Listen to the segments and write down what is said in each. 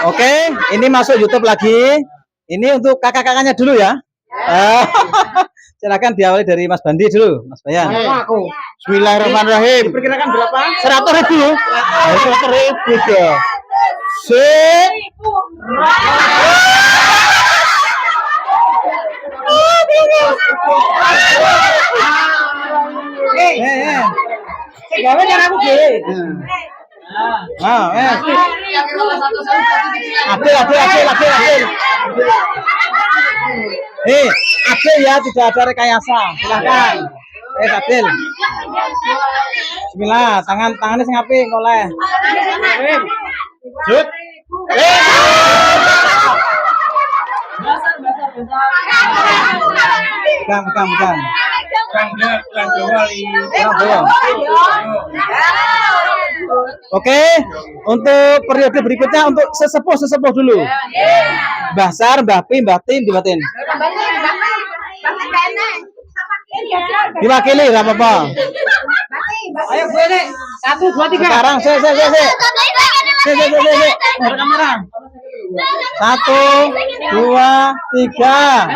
Oke, ini masuk YouTube lagi. Ini untuk kakak-kakaknya dulu ya. Silakan diawali dari Mas Bandi dulu, Mas Bayan. Bismillahirrahmanirrahim. Diperkirakan berapa? 100.000. 100.000 ya. Gawe cara aku dhewe. Adil. Adil ya, tidak ada rekayasa. Silakan. Adil. Bismillah, tangannya sing apik oleh. Jut. Bukan. Oke, untuk periode berikutnya untuk sesepuh dulu. Basar, Bapi, Batin, dibatin. Diwakili, nggak apa-apa. Ayo gue nih, 1, 2, 3. Sekarang, saya. Kamera. 1, 2, 3.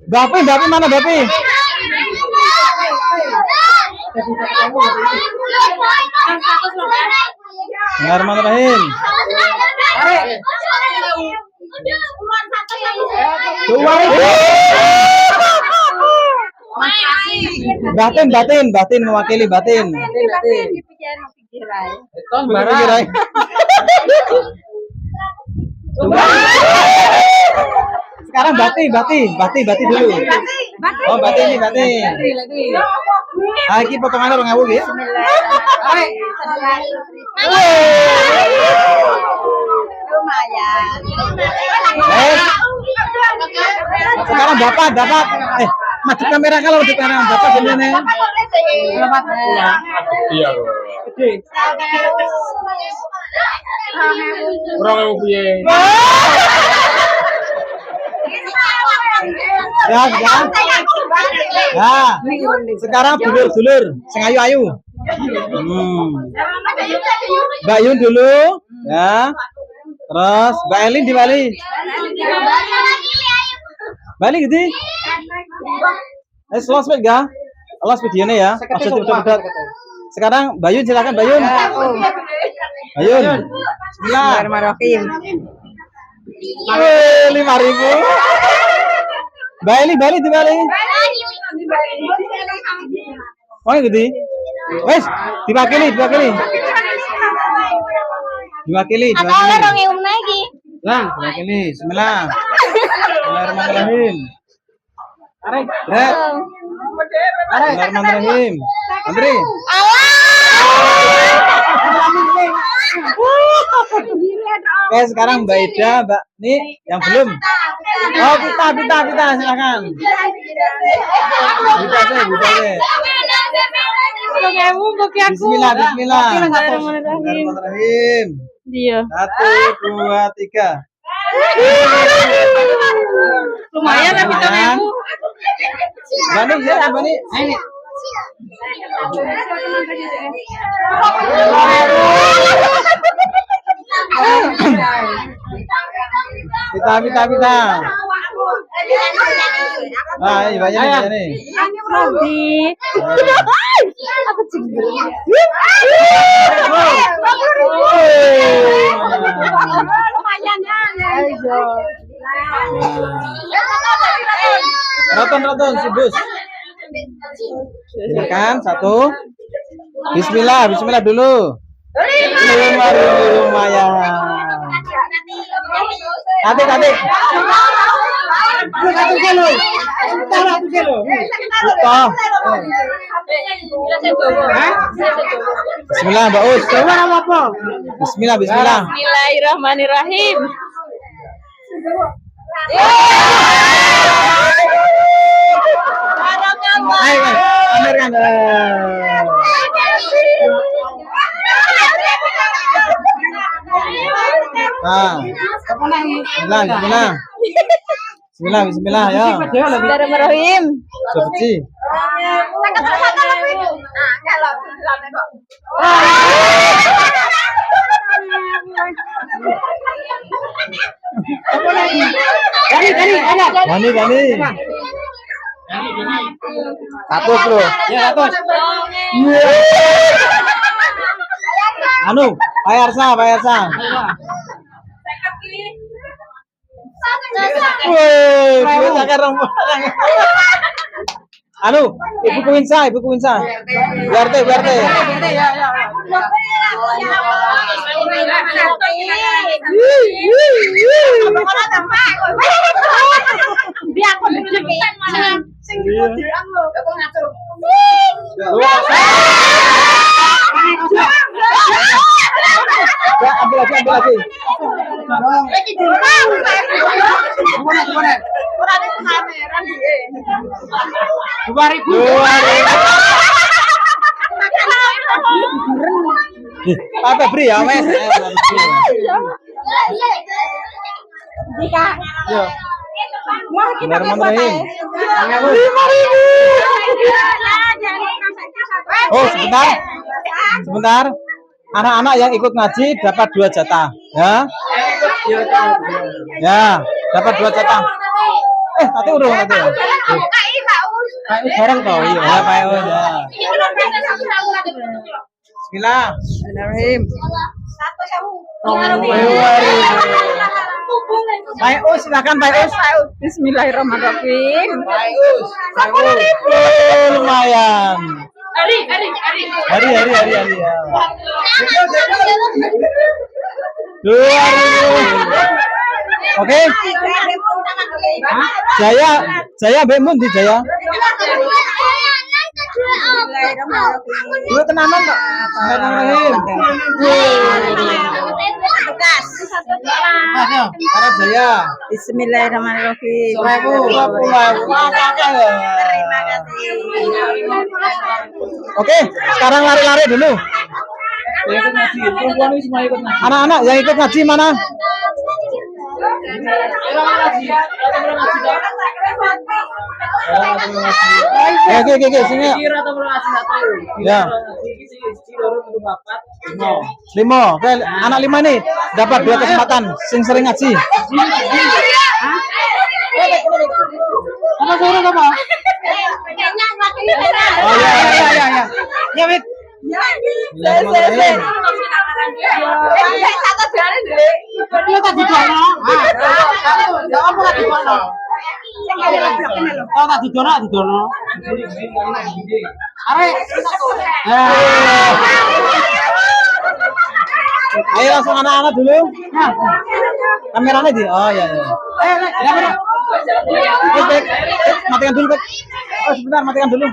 Bapi mana Bapi? Bismillahirrahmanirrahim. Batin mewakili Batin. Sekarang Bati dulu. Oh, Bati. Iki potongannya 2.000 nggih. Lumayan. Sekarang Bapak. Maju kamera kalau di kamera Bapak gimana? Iya. Kurang mau piye? Ya. Sekarang dulur sing ayu. Mbak Yun dulu, ya. Terus Mbak Elin diwali. Balik gitu. Los ga? Los videonya ya. Sekarang Bayun silakan Bayun. Bismillahirrahmanirrahim. 5.000. Balik dibalik. Oh gitu. Wes, diwakili. Atau orang yang lagi. Lang, diwakili. Bismillahirrahmanirrahim. Bismillahirrahmanirrahim. Andri. Oke, sekarang Mbak Ida, Mbak nih yang belum. Oh, kita silakan. Bismillahirrahmanirrahim. Iya. 1, 2, 3. Lumayan lah kita nemu. Bani. Kita. Nah, ini banyak nih. Aku cemburu. Lumayan ya. Roton si bus. Silakan 1. Bismillah dulu. Lumayan. Adik. Bismillah, Mbak Us. Bismillah. Bismillahirrahmanirrahim. Ayo, pamerkan. Bismillah ya. Bismillahirrahmanirrahim. Seperti. Bani, Bani. 100 bro. Ya 100. Anu, bayar sah. Woi, kita sekarang. Anu, ibu kuinsa. Biar teh. Ambil lagi. Dua ribu. Apa beri ya, Mas? Yo. Bismillahirrahmanirrahim. 5.000. Oh, sebentar. Anak-anak yang ikut ngaji dapat 2 jatah, ya. Ya, dapat 2 jatah. Tadi udah tadi. Bareng toh, iya, ya, Pak Eus, ya. Bismillahirrahmanirrahim. Pak Eus, silakan Pak Eus. Bismillahirrahmanirrahim. Pak Eus. Lumayan. Hari ya. 2.000. Oke. Jaya Bemun di Jaya. Dua tenanan kok. Para Jaya. Bismillahirrahmanirrahim. Terima kasih. Oke, sekarang lari-lari dulu. Anak-anak yang ikut ngaji mana? Oke, sini. Ya. 5. Oke, anak 5 nih dapat 2 kesempatan. Sing sering ngaji. Apa suara apa? Oh ya. Ya, Wit. Ayo langsung anak-anak dulu. Kameranya di. Oh ya. Matikan dulu, Pak. Oh, sebentar, matikan dulu.